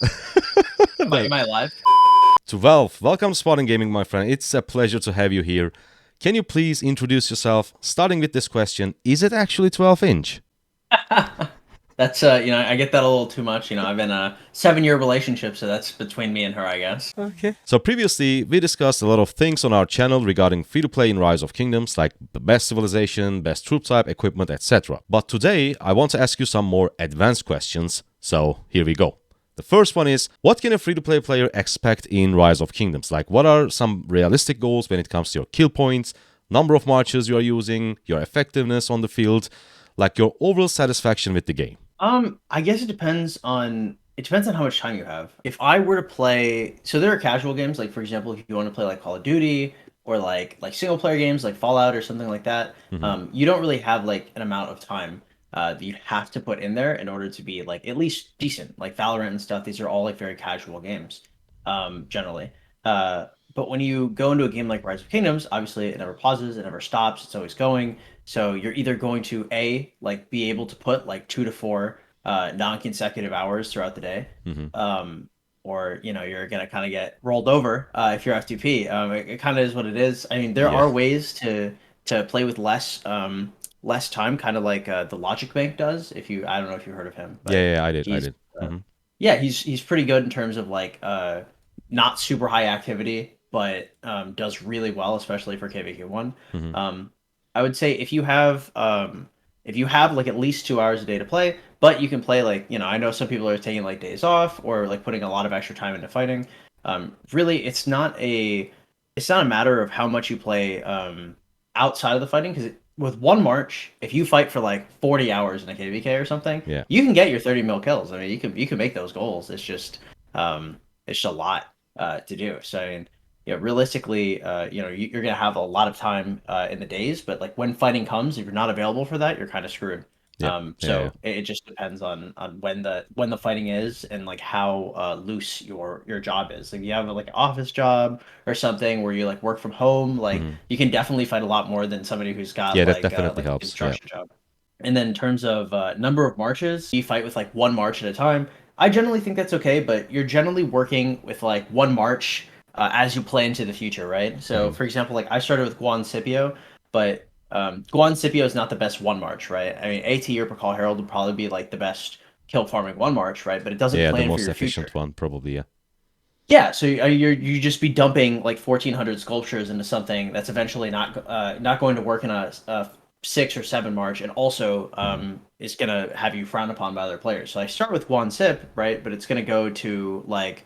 Am I live? To Valve, welcome to Spartan Gaming, my friend. It's a pleasure to have you here. Can you please introduce yourself, starting with this question, is it actually 12 inch? That's I get that a little too much. I've been a 7-year relationship, so that's between me and her, I guess. Okay. So previously, we discussed a lot of things on our channel regarding free-to-play in Rise of Kingdoms, like the best civilization, best troop type, equipment, etc. But today, I want to ask you some more advanced questions, so here we go. The first one is, what can a free-to-play player expect in Rise of Kingdoms? Like, what are some realistic goals when it comes to your kill points, number of marches you are using, your effectiveness on the field, like your overall satisfaction with the game? I guess it depends on how much time you have. If I were to play, so there are casual games, like for example, if you want to play like Call of Duty or like single player games like Fallout or something like that, Hmm. you don't really have like an amount of time that you have to put in there in order to be like at least decent. Like Valorant and stuff, these are all like very casual games, generally. Uh, but when you go into a game like Rise of Kingdoms, obviously it never pauses, it never stops, it's always going. So you're either going to like be able to put like 2 to 4 non-consecutive hours throughout the day, Hmm. um, or you're gonna kind of get rolled over if you're F2P. It kind of is what it is. I mean, there Yeah. are ways to play with less time, kind of like the Logic Bank does. I don't know if you heard of him, but Yeah, I did. I he's did. uh, Hmm. yeah, he's pretty good in terms of like not super high activity, but does really well, especially for KVK1. Hmm. Um, I would say if you have like at least 2 hours a day to play, but you can play like I know some people are taking like days off or like putting a lot of extra time into fighting. Really, it's not a matter of how much you play outside of the fighting because with one march, if you fight for like 40 hours in a KVK or something, Yeah. you can get your 30 mil kills. I mean, you can make those goals. It's just a lot to do. So I mean, realistically, you're gonna have a lot of time in the days, but like when fighting comes, if you're not available for that, you're kind of screwed. Yeah. Yeah. So it just depends on when the fighting is and like how loose your job is. Like you have like an office job or something where you like work from home, like Hmm. you can definitely fight a lot more than somebody who's got Yeah, that definitely like a helps. Yeah. construction job. And then in terms of number of marches, you fight with like one march at a time. I generally think that's okay, but you're generally working with like one march as you plan to the future, right? So, Hmm. for example, like I started with Guan Scipio, but Guan Scipio is not the best one march, right? I mean, AT or Call Herald would probably be like the best kill farming one march, right? But it doesn't Yeah, the plan for most your efficient future. one, probably. Yeah. Yeah, so you just be dumping like 1,400 sculptures into something that's eventually not going to work in a 6 or 7 March, and also Hmm. is gonna have you frowned upon by other players. So I start with one sip, right? But it's gonna go to like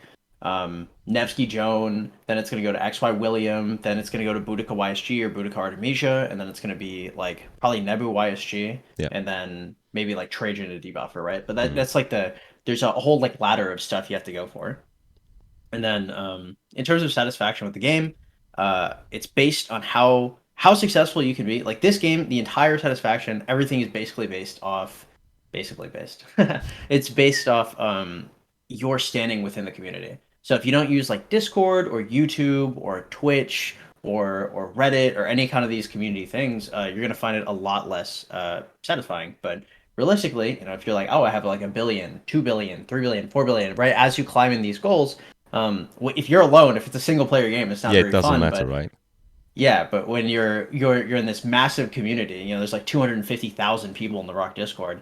Nevsky Joan, then it's gonna go to XY William, then it's gonna go to Boudica YSG or Boudica Artemisia, and then it's gonna be like probably Nebu YSG, Yeah. and then maybe like Trajan a debuffer, right? But Hmm. that's like there's a whole like ladder of stuff you have to go for. And then in terms of satisfaction with the game, it's based on how successful you can be. Like this game, the entire satisfaction, everything is basically based. It's based off your standing within the community. So if you don't use like Discord or YouTube or Twitch or Reddit or any kind of these community things, you're gonna find it a lot less satisfying. But realistically, if you're like, oh, I have like a billion, 2 billion, 3 billion, 4 billion, right? As you climb in these goals, if you're alone, if it's a single player game, it's not Yeah, it very doesn't fun. matter, But right? yeah, but when you're in this massive community, there's like 250,000 people in the Rock Discord.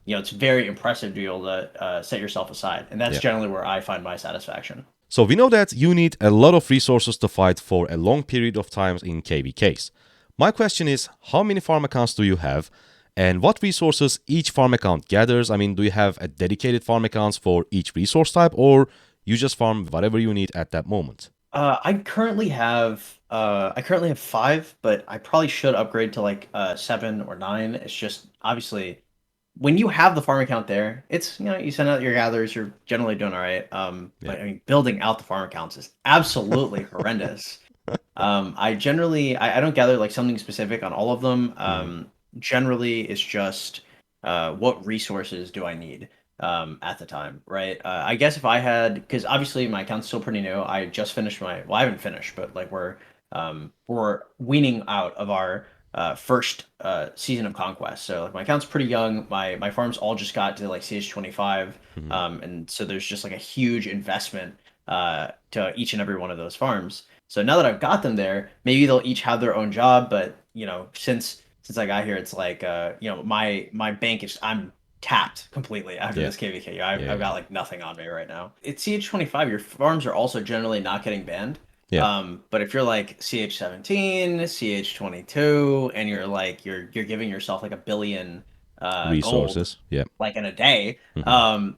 It's very impressive to be able to set yourself aside, and that's Yeah. generally where I find my satisfaction. So we know that you need a lot of resources to fight for a long period of time in KVKs. My question is, how many farm accounts do you have? And what resources each farm account gathers? I mean, do you have a dedicated farm accounts for each resource type, or you just farm whatever you need at that moment? I currently have 5, but I probably should upgrade to like 7 or 9. It's just obviously when you have the farm account there, it's you send out your gatherers, you're generally doing all right. Yeah. But I mean, building out the farm accounts is absolutely horrendous. I don't gather like something specific on all of them. Hmm. Generally, it's just what resources do I need at the time, right? I guess if I had, because obviously my account's still pretty new. I just finished well, I haven't finished, but like we're weaning out of our first season of conquest. So like my account's pretty young. My farms all just got to like CH 25, Hmm. and so there's just like a huge investment to each and every one of those farms. So now that I've got them there, maybe they'll each have their own job. But since I got here, it's like my bank is I'm tapped completely after Yeah. this KVK. Yeah. I've got Yeah. like nothing on me right now. It's CH 25. Your farms are also generally not getting banned. Yeah. But if you're like CH 17, CH 22, and you're giving yourself like a billion gold Resources. Yeah. like in a day, Hmm.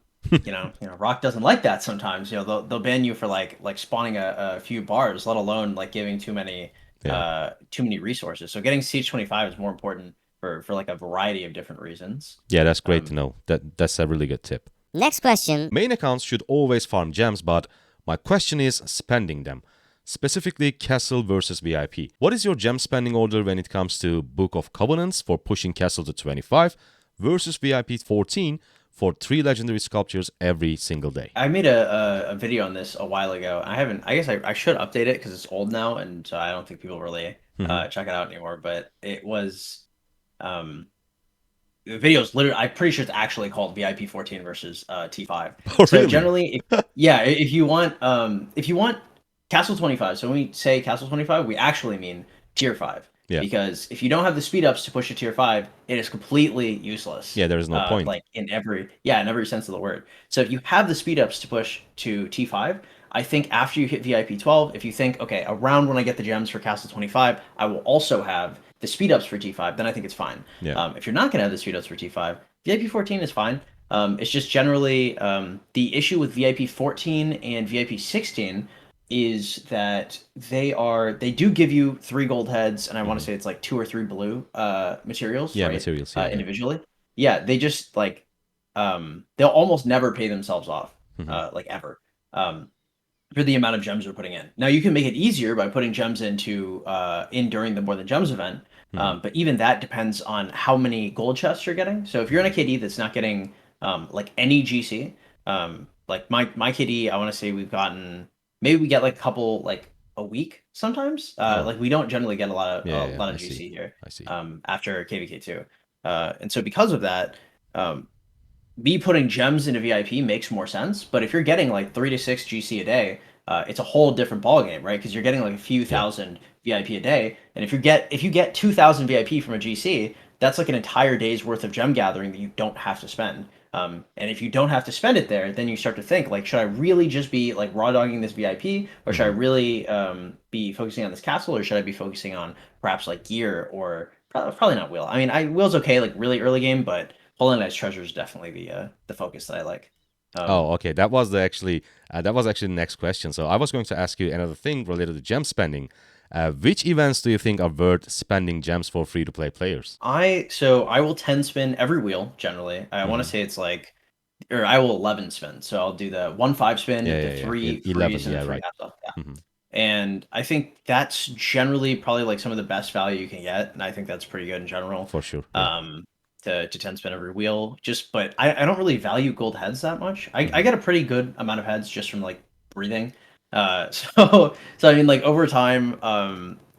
Rock doesn't like that sometimes. They'll ban you for like spawning a few bars, let alone like giving Yeah. too many resources. So getting CH 25 is more important for like a variety of different reasons. Yeah, that's great to Um, know. That's a really good tip. Next question. Main accounts should always farm gems, but my question is spending them. Specifically, Castle versus VIP. What is your gem spending order when it comes to Book of Covenants for pushing Castle to 25 versus VIP 14 for 3 legendary sculptures every single day? I made a video on this a while ago. I haven't. I guess I should update it because it's old now, and so I don't think people really Hmm. check it out anymore. But it was um, the video is literally. I'm pretty sure it's actually called VIP 14 versus T5. Oh, So really? generally, if you want Castle 25. So when we say Castle 25, we actually mean Tier 5. Yeah. Because if you don't have the speed ups to push to Tier 5, it is completely useless. Yeah, there is no point. Like in every sense of the word. So if you have the speed ups to push to T5, I think after you hit VIP 12, if you think, okay, around when I get the gems for Castle 25, I will also have the speed ups for T5, then I think it's fine. Yeah. If you're not going to have the speed ups for T5, VIP 14 is fine. It's just generally the issue with VIP 14 and VIP 16 is that they do give you 3 gold heads, and I want to Hmm. say it's like 2 or 3 blue materials, Yeah, right? materials. Yeah, yeah. Individually. Yeah, they just like they'll almost never pay themselves off, Hmm. like ever. For the amount of gems we're putting in. Now you can make it easier by putting gems in during the More Than Gems event, Hmm. but even that depends on how many gold chests you're getting. So if you're in a KD that's not getting like any GC, like my KD, I want to say we've gotten maybe we get like a couple like a week sometimes. Oh, Like we don't generally get yeah, a yeah. lot I of see. GC here I see. after KVK 2, and so because of that. Me putting gems into VIP makes more sense. But if you're getting like 3 to 6 GC a day, it's a whole different ballgame, right? Because you're getting like a few Yeah. thousand VIP a day, and if you get 2,000 VIP from a GC, that's like an entire day's worth of gem gathering that you don't have to spend. And if you don't have to spend it there, then you start to think like, should I really just be like raw dogging this VIP, or should I Hmm. really be focusing on this castle, or should I be focusing on perhaps like gear or probably not wheel? I mean, wheel's okay like really early game, but Holy Knight's Treasure is definitely the focus that I like. Um, Oh, okay. That was actually the next question. So I was going to ask you another thing related to gem spending. Which events do you think are worth spending gems for free to play players? I will 10 spin every wheel generally. I want to Hmm. say it's like, or I will 11 spin. So I'll do the 1 5 spin, Yeah, the yeah, yeah. three 11. freeze, and the Yeah, three right. half stuff. Yeah. Hmm. And I think that's generally probably like some of the best value you can get, and I think that's pretty good in general. For sure. Yeah. Um, to 10 spin every wheel. But I don't really value gold heads that much. I Hmm. get a pretty good amount of heads just from like breathing. So I mean like over time,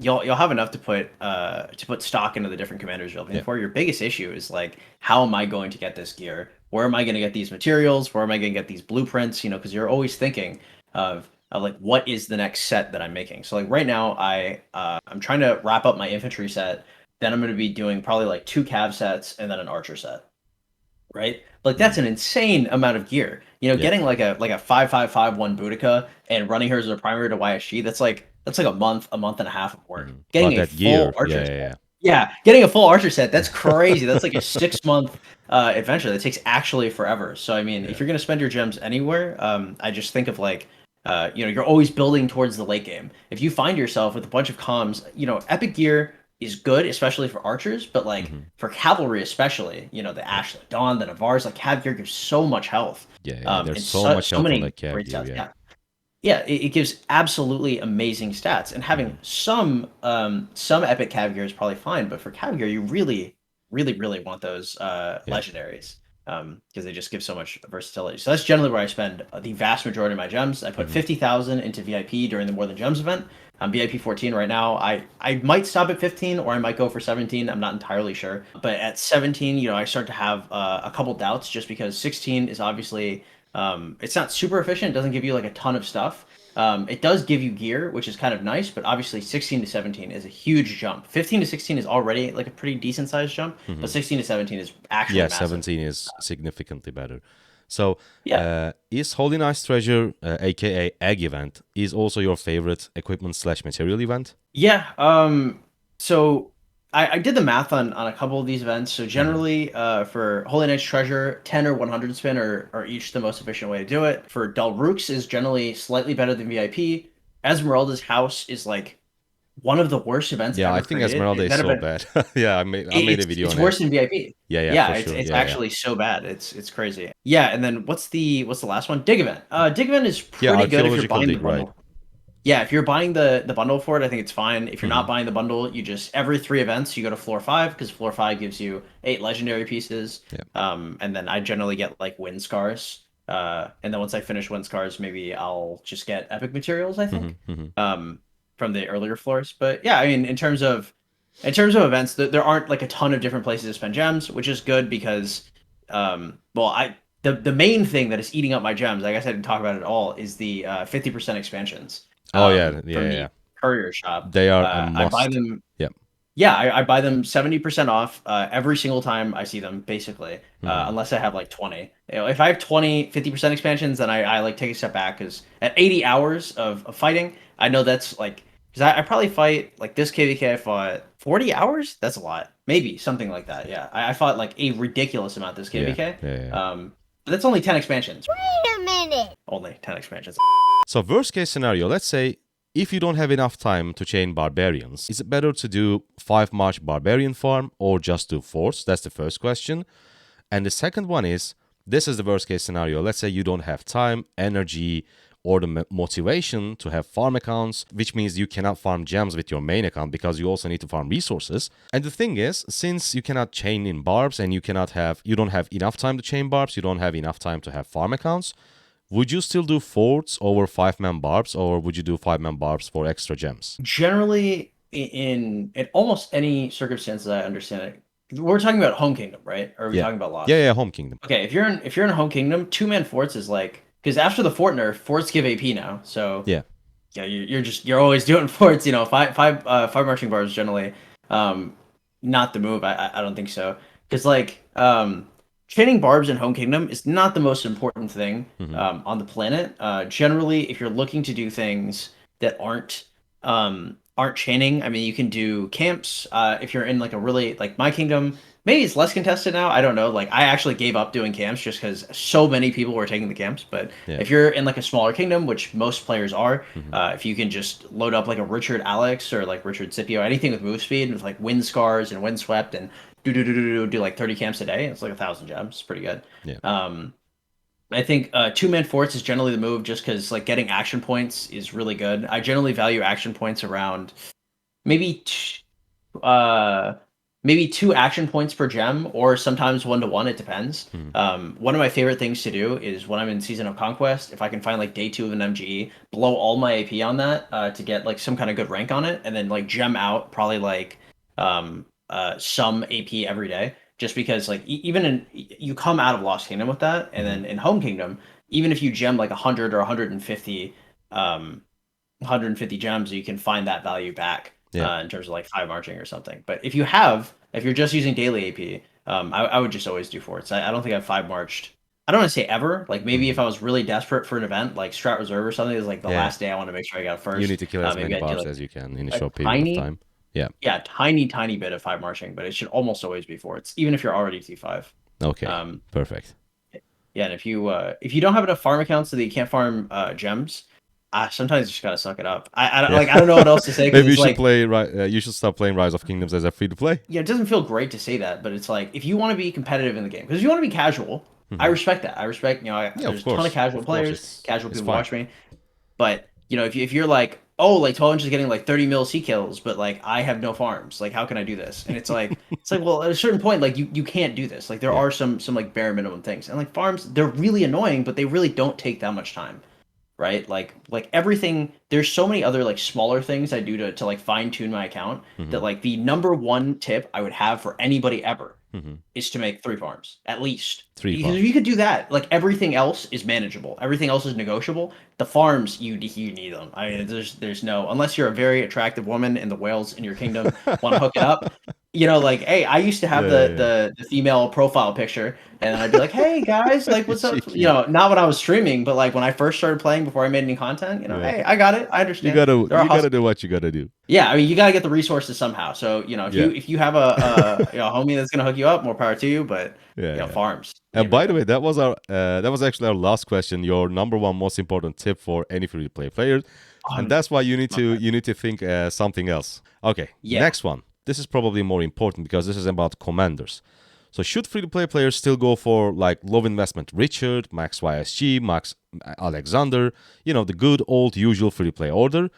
you'll have enough to put stock into the different commanders you're looking Yeah. for. Your biggest issue is like how am I going to get this gear? Where am I going to get these materials? Where am I going to get these blueprints? Because you're always thinking of like what is the next set that I'm making. So like right now I'm trying to wrap up my infantry set. Then I'm going to be doing probably like 2 cav sets and then an archer set, right? Like Hmm. that's an insane amount of gear. Yeah. Getting like a 5.5.5.1 Boudica and running her as a primary to YSG, that's like a month and a half of work. Hmm. But Getting a that full gear. archer Yeah, yeah, set. yeah. Yeah, getting a full archer set, that's crazy. That's like a 6 month adventure that takes actually forever. So I mean, Yeah. if you're gonna spend your gems anywhere, I just think of like you're always building towards the late game. If you find yourself with a bunch of comms, epic gear is good, especially for archers, but like Hmm. for cavalry, especially, the Yeah. Ash, the Dawn, the Navars, like cav gear gives so much health, Yeah, yeah. There's and so much so health on many that cab great gear. stats. Yeah. Yeah, yeah, it gives absolutely amazing stats, and having Hmm. some epic cav gear is probably fine, but for cav gear, you really, really, really want those Yeah. legendaries. because they just give so much versatility. So that's generally where I spend the vast majority of my gems. I put Hmm. 50,000 into VIP during the More Than Gems event. I'm VIP 14 right now. I might stop at 15 or I might go for 17. I'm not entirely sure. But at 17, I start to have a couple doubts just because 16 is obviously it's not super efficient. It doesn't give you like a ton of stuff. It does give you gear, which is kind of nice, but obviously 16 to 17 is a huge jump. 15 to 16 is already like a pretty decent sized jump, but Hmm. 16 to 17 is Yeah, actually massive. 17 is significantly better. So, Yeah. is Holy Knight's Treasure, aka Egg event, is also your favorite equipment slash material event? Yeah. So I did the math on a couple of these events. So Hmm. generally, for Holy Knight's Treasure, 10 or 100 spin are each the most efficient way to do it. For Dalrooks is generally slightly better than VIP. Esmeralda's House is like one of the worst events Yeah, I ever think created. Esmeralda is That so event, bad. Yeah, I made a video it's on it. worse than VIP. Yeah, yeah, Yeah, for it's sure. it's Yeah, yeah. actually so bad. It's crazy. Yeah, and then what's the last one? Dig event. Dig event is Yeah, pretty good if you're archaeological buying the dig, right? bundle. Yeah, if you're buying the bundle for it, I think it's fine. If you're not Hmm. buying the bundle, you just every three events you go to floor five because floor five gives you 8 legendary pieces. Yeah. And then I generally get like win scars. And then once I finish win scars, maybe I'll just get epic materials, I Hmm. think. Hmm. From the earlier floors. But yeah, I mean in terms of events, there aren't like a ton of different places to spend gems, which is good because well I the main thing that is eating up my gems, I guess I didn't talk about it at all, is the 50% expansions Oh yeah, yeah, from yeah, the yeah. courier shop. They are a I buy must. them. Yeah. Yeah, I buy them 70% off every single time I see them, basically, Hmm. unless I have like 20. If I have 20, 50% expansions, then I like take a step back because at 80 hours of fighting, I know that's like, because I probably fight like this KVK, I fought 40 hours? That's a lot. Maybe something like that. Yeah, I fought like a ridiculous amount this Yeah, KVK. yeah, yeah. But that's only 10 expansions. Wait a minute. Only 10 expansions. So worst case scenario, let's say if you don't have enough time to chain barbarians, is it better to do 5 March barbarian farm or just do forts? That's the first question. And the second one is, this is the worst case scenario. Let's say you don't have time, energy, or the motivation to have farm accounts, which means you cannot farm gems with your main account because you also need to farm resources. And the thing is, since you cannot chain in barbs and you don't have enough time to chain barbs, you don't have enough time to have farm accounts, would you still do forts over 5-man barbs, or would you do 5-man barbs for extra gems? Generally, in almost any circumstances, I understand it. We're talking about home kingdom, right? Or are we Yeah. talking about Yeah, lost? yeah, Home Kingdom. Okay, if you're in home kingdom, two-man forts is like because after the fort nerf, forts give AP now. So Yeah. yeah, you're always doing forts. Five marching bars generally, um, not the move. I don't think so because like chaining barbs in home kingdom is not the most important thing Hmm. on the planet. Generally, if you're looking to do things that aren't chaining, I mean, you can do camps. If you're in like a really like my kingdom. Maybe it's less contested now. I don't know. Like I actually gave up doing camps just because so many people were taking the camps. But Yeah. if you're in like a smaller kingdom, which most players are, Hmm. if you can just load up like a Richard Alex or like Richard Scipio, anything with move speed with like wind scars and windswept and do like 30 camps a day, it's like 1,000 gems. It's pretty good. Yeah. Um, I think two-man forts is generally the move just because like getting action points is really good. I generally value action points around maybe uh maybe 2 action points per gem or sometimes 1 to 1, it depends. Hmm. One of my favorite things to do is when I'm in season of conquest, if I can find like day 2 of an MGE, blow all my AP on that to get like some kind of good rank on it, and then like gem out probably like some AP every day, just because like even in you come out of Lost Kingdom with that, and Hmm. then in Home Kingdom, even if you gem like 100 or 150 gems, you can find that value back Yeah. in terms of like 5 marching or something. But if you're just using daily AP, I would just always do forts. I don't think I've 5 marched. I don't want to say ever. Like maybe if Hmm. I was really desperate for an event, like Strat Reserve or something, is like the Yeah. last day I want to make sure I got You need first. to kill as many Maybe I'd do barbs like as you can in a a short period of tiny, time. Yeah. yeah, tiny bit of 5 marching, but it should almost always be forts, even if you're already T5. Okay. Um, Perfect. yeah, and if you don't have enough farm accounts so that you can't farm gems, sometimes you just gotta suck it up. Yeah. I don't know what else to say because Maybe you it's should like play right. You should start playing Rise of Kingdoms as a free to play. yeah, it doesn't feel great to say that, but it's like if you want to be competitive in the game, because if you want to be casual, I Hmm. respect that. I respect Yeah, there's a ton of casual of course, players, casual it's people fine. watch me, but if you're like oh, like 12 inches getting like 30 mil C kills, but like I have no farms. Like, how can I do this? And it's like, well, at a certain point, like you can't do this. Like there Yeah. are some like bare minimum things. And like farms, they're really annoying, but they really don't take that much time. Right? Like everything, there's so many other like smaller things I do to like fine tune my account Hmm. that like the number one tip I would have for anybody ever Hmm. is to make 3 farms at least. Three Because if you farms. could do that, like everything else is manageable. Everything else is negotiable. The farms, you need them. I mean, there's no, unless you're a very attractive woman and the whales in your kingdom want to hook it up. You know, like, hey, I used to have Yeah, yeah, yeah. the female profile picture, and I'd be like, hey guys, like, what's up? You Cheeky. know, not when I was streaming, but like when I first started playing before I made any content. You know, Yeah. hey, I got it. I You understand. gotta There are you gotta hustles. do what you gotta do. Yeah, I mean, you got to get the resources somehow. So, you know, Yeah. if you have you know, a homie that's gonna hook you up, more power to you. But Yeah, you know, yeah. farms, And name of the by the game. way, that was actually our last question. Your number one most important tip for any free to play player, and that's why 100%. My bad. you need to think something else. Okay, Yeah. next one. This is probably more important because this is about commanders. So should free to play players still go for like low investment Richard, Max YSG, Max Alexander, you know, the good old usual free to play order,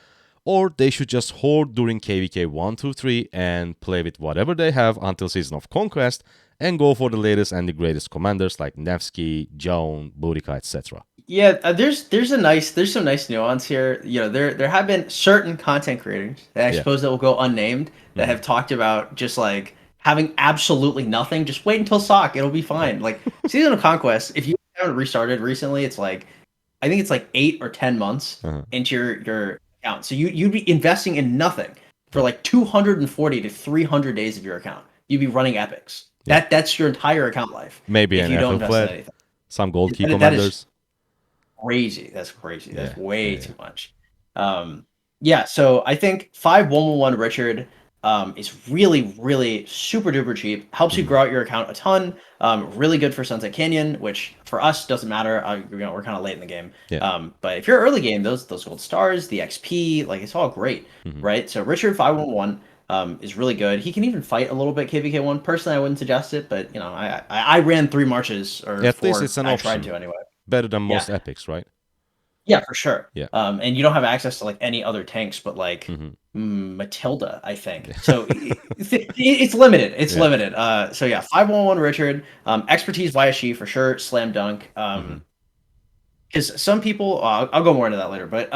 or they should just hoard during KVK 1, 2, 3 and play with whatever they have until Season of Conquest and go for the latest and the greatest commanders like Nevsky, Joan, Boudica, etc. Yeah, there's some nice nuance here. You know, there have been certain content creators that I Yeah. suppose that will go unnamed that Hmm. have talked about just like having absolutely nothing. Just wait until SOC, it'll be Yeah. fine. Like Season of Conquest, if you haven't restarted recently, it's like I think it's like 8 or 10 months Uh-huh. into your account. So you'd be investing in nothing for Yeah. like 240 to 300 days of your account. You'd be running epics. Yeah. That's your entire account life Maybe if an you don't FL invest in flat, anything. some gold key That is commanders. crazy. That's crazy. Yeah. That's way Yeah. Yeah. too much. Um, yeah, so I think 5111 Richard is really, really super duper cheap. Helps you Hmm. grow out your account a ton. Really good for Sunset Canyon, which for us doesn't matter. You know, we're kind of late in the game. Yeah. But if you're early game, those gold stars, the XP, like it's all great, Hmm. right? So Richard 511 is really good. He can even fight a little bit KVK1. Personally, I wouldn't suggest it, but you know, I ran 3 marches or At least four. it's an I tried option. to anyway. Better than Yeah. most epics, right? Yeah, for sure. Yeah. And you don't have access to like any other tanks, but like Hmm. Matilda, I think. So it's limited. It's Yeah. limited. So yeah, 511 Richard, expertise YSG for sure, slam dunk. Hmm. Because some people, I'll go more into that later, but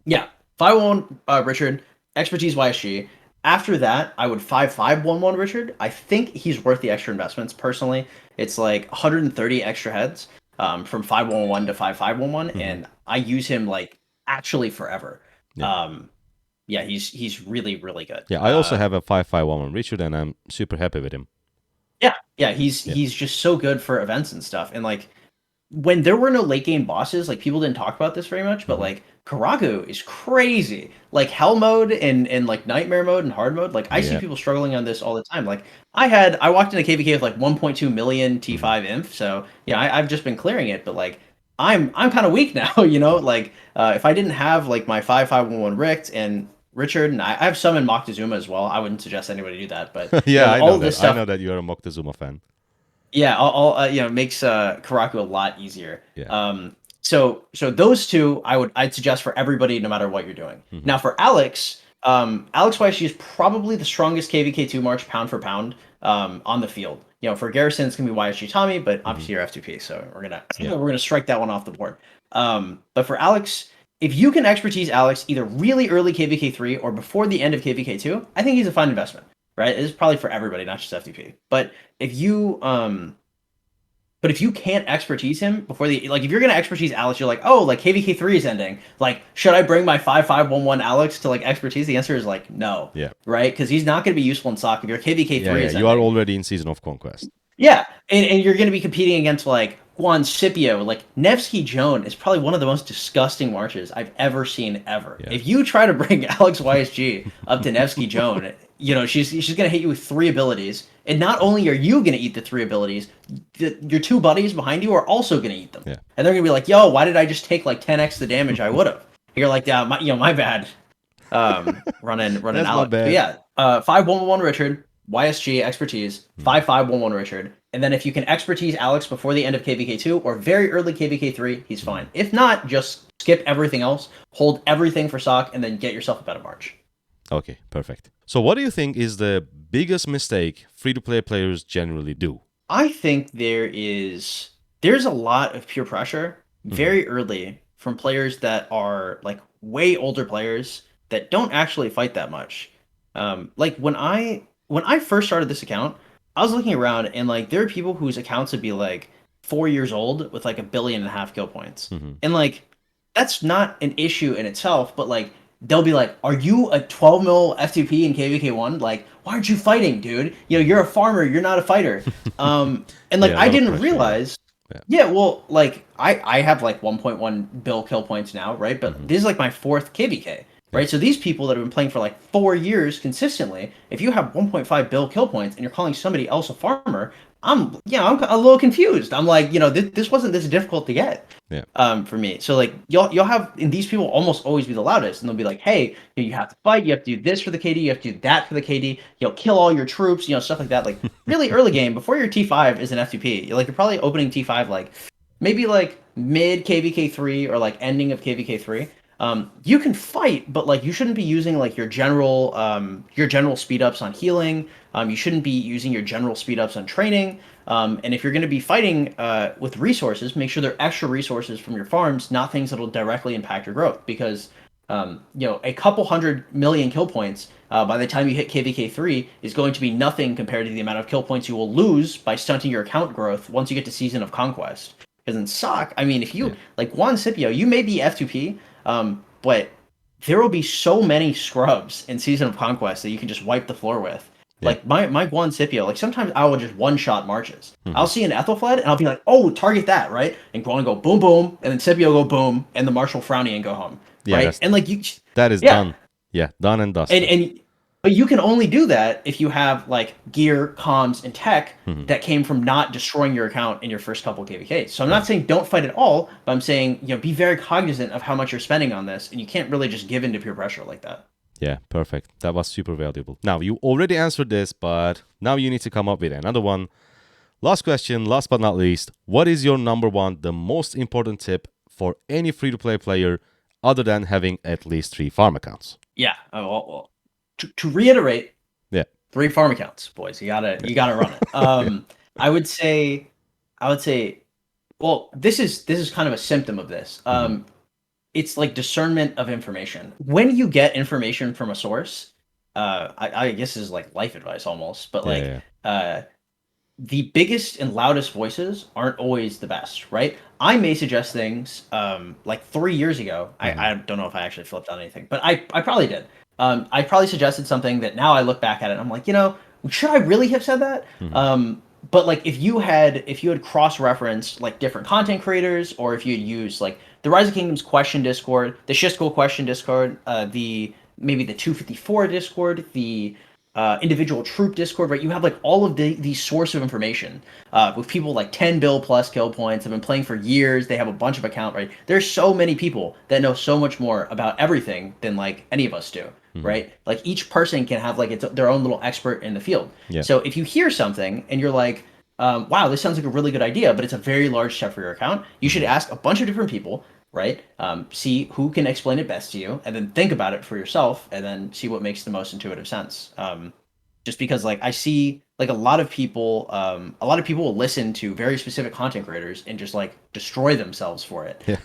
yeah, 511 Richard, expertise YSG. After that, I would 5511 Richard. I think he's worth the extra investments. Personally, it's like 130 extra heads from 5111 to 5511, Hmm. and I use him like actually forever. Yeah. Um, yeah, he's really really good. Yeah. I also have a 5511 Richard, and I'm super happy with him. Yeah, Yeah. he's just so good for events and stuff, and like when there were no late game bosses, like people didn't talk about this very much, but Hmm. like Karaku is crazy. Like hell mode and like nightmare mode and hard mode. Like I see Yeah. people struggling on this all the time. Like I walked into KVK with like 1.2 million Hmm. T5 inf, so yeah, I've just been clearing it, but like I'm kind of weak now, you know. Like if I didn't have like my 5511 Richt and Richard and I have some in Moctezuma as well. I wouldn't suggest anybody do that, but you Yeah, know I all know of this that. I stuff. know that you are a Moctezuma fan. Yeah, all you know makes Karaku a lot easier. Yeah. So those two I'd suggest for everybody, no matter what you're doing. Hmm. Now for Alex, Alex Weiss is probably the strongest KVK2 March pound for pound on the field. You know, for Garrison it's gonna be YSG Tommy, but Hmm. obviously you're F2P, so Yeah. we're gonna strike that one off the board. But for Alex, if you can expertise Alex either really early KVK3 or before the end of KVK2, I think he's a fine investment. Right? This is probably for everybody, not just FTP. If you but if you can't expertise him before the like if you're gonna expertise Alex, you're like, oh, like KVK3 is ending. Like, should I bring my 5511 Alex to like expertise? The answer is like no. Yeah. Right? Because he's not gonna be useful in SOC if your Yeah. KVK3 Yeah. is You are ending. already in Season of Conquest. Yeah, and you're going to be competing against like Juan Scipio. Like Nevsky Joan is probably one of the most disgusting marches I've ever seen ever. Yeah. If you try to bring Alex YSG up to Nevsky Joan, you know she's going to hit you with 3 abilities, and not only are you going to eat the 3 abilities, your two buddies behind you are also going to eat them, Yeah. and they're going to be like, "Yo, why did I just take like 10x the damage I would have?" You're like, "Yeah, my bad." Running That's not Alex. But bad. yeah, 5111 Richard, YSG expertise, Hmm. 5511 Richard. And then if you can expertise Alex before the end of KVK2 or very early KVK3, he's Hmm. fine. If not, just skip everything else, hold everything for stock, and then get yourself a better march. Okay, perfect. So what do you think is the biggest mistake free-to-play players generally do? I think there's a lot of peer pressure Hmm. very early from players that are like way older players that don't actually fight that much. Like when I first started this account, I was looking around and like there are people whose accounts would be like 4 years old with like 1.5 billion kill points. Hmm. And like that's not an issue in itself, but like they'll be like, "Are you a 12 mil F2P in KVK1? Like, why aren't you fighting, dude? You're a farmer, you're not a fighter." And like Yeah, a I lot of didn't pressure, yeah. realize, Yeah. yeah, well, like I have like 1.1 bill kill points now, right? But Hmm. this is like my fourth KVK, Yeah. right? So these people that have been playing for like 4 years consistently, if you have 1.5 bill kill points and you're calling somebody else a farmer, I'm a little confused. I'm like, this wasn't this difficult to get Yeah. for me. So like you'll have and these people almost always be the loudest, and they'll be like, "Hey, you have to fight. You have to do this for the KD. You have to do that for the KD. Kill all your troops. Stuff like that. Like really early game before your T5 is an F2P. Like you're probably opening T5 like maybe like mid KVK3 or like ending of KVK3. You can fight, but like you shouldn't be using like your general speed ups on healing. You shouldn't be using your general speed ups on training. And if you're going to be fighting with resources, make sure they're extra resources from your farms, not things that will directly impact your growth. Because a couple 100 million kill points by the time you hit KVK3 is going to be nothing compared to the amount of kill points you will lose by stunting your account growth once you get to Season of Conquest. Because in SOC, I mean, if Yeah. you like Juan Scipio, you may be F2P, but there will be so many scrubs in Season of Conquest that you can just wipe the floor with. Yeah. Like my Guan Scipio, like sometimes I will just one shot marches. I'll Hmm. see an Ethelfled and I'll be like, oh, target that, right? And Guan go boom boom, and then Scipio go boom, and the Marshal Frowny and go home, Yeah, right? that's And like you, that is yeah, done. Yeah, done and and dusted. and but you can only do that if you have like gear, comms, and tech Hmm. that came from not destroying your account in your first couple KVKs. So I'm Yeah. not saying don't fight at all, but I'm saying be very cognizant of how much you're spending on this, and you can't really just give in to peer pressure like that. Yeah, perfect. That was super valuable. Now, you already answered this, but now you need to come up with another one. Last question, last but not least, what is your number one, the most important tip for any free-to-play player other than having at least 3 farm accounts? Yeah. Well, to reiterate, Yeah. 3 farm accounts, boys. You gotta run it. Yeah. I would say, I would say, well, this is kind of a symptom of this. Hmm. It's like discernment of information. When you get information from a source, I guess this is like life advice almost, but Yeah. like Yeah. uh, the biggest and loudest voices aren't always the best, right? I may suggest things like 3 years ago. Hmm. I don't know if I actually flipped on anything, but I probably did. I probably suggested something that now I look back at it and I'm like, should I really have said that? Hmm. But like if you had cross-referenced like different content creators, or if you had used like the Rise of Kingdoms question Discord, the Shistcool question Discord, the maybe the 254 Discord, the individual troop Discord, right? You have like all of these source of information with people like 10 bill plus kill points, have been playing for years. They have a bunch of account, right? There's so many people that know so much more about everything than like any of us do, Hmm. right? Like each person can have like their own little expert in the field. Yeah. So if you hear something and you're like, wow, this sounds like a really good idea, but it's a very large step for your account, you should Hmm. ask a bunch of different people, right? See who can explain it best to you, and then think about it for yourself, and then see what makes the most intuitive sense. Just because like I see like a lot of people will listen to very specific content creators and just like destroy themselves for it. Yeah.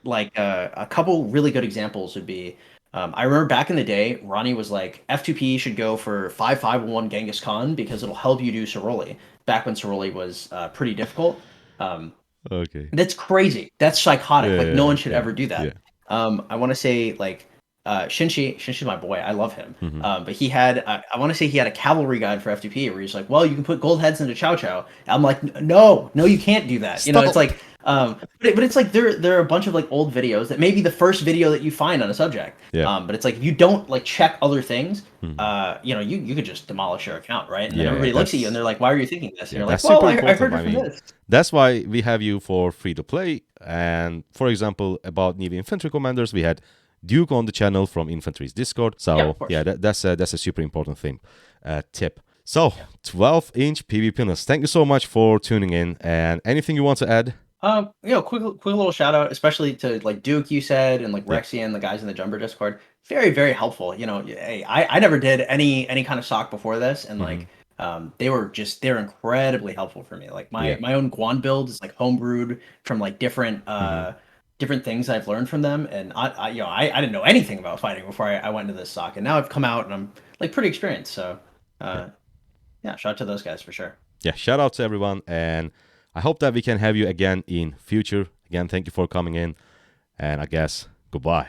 Like a couple really good examples would be I remember back in the day, Ronnie was like, F2P should go for 5511 Genghis Khan because it'll help you do Soroli. Back when Soroli was pretty difficult. Um, Okay. that's crazy. That's psychotic. Like no Yeah. one should Yeah. ever do that. Yeah. I want to say like Shinshi's my boy. I love him. Hmm. But he had I want to say he had a cavalry guide for F2P where he's like, well, you can put gold heads into Chow Chow. I'm like, no, no, you can't do that. It's Stop. like but it's like there are a bunch of like old videos that may be the first video that you find on a subject. Yeah. But it's like if you don't like check other things, Hmm. you could just demolish your account, right? And then Yeah. Yeah. everybody looks at you and That's they're like, why are you thinking this? And Yeah, you're like, that's well, super I important. heard it I from mean, this. that's why we have you for free to play. And for example, about Navy infantry commanders, we had Duke on the channel from Infantry's Discord. Yeah, So of course. yeah, that's a super important thing. Tip. So 12-inch PvPners. Thank you so much for tuning in. And anything you want to add? Quick little shout out, especially to like Duke, you said, and like Yeah. Rexian, the guys in the Jumper Discord. Very, very helpful. Hey, I never did any kind of sock before this, and Hmm. like they're incredibly helpful for me. Like my Yeah. my own Guan build is like homebrewed from like Hmm. different things I've learned from them, and I didn't know anything about fighting before I went into this sock, and now I've come out and I'm like pretty experienced. So Yeah. yeah, shout out to those guys for sure. Yeah. Shout out to everyone, and I hope that we can have you again in future. Again, thank you for coming in, and I guess goodbye.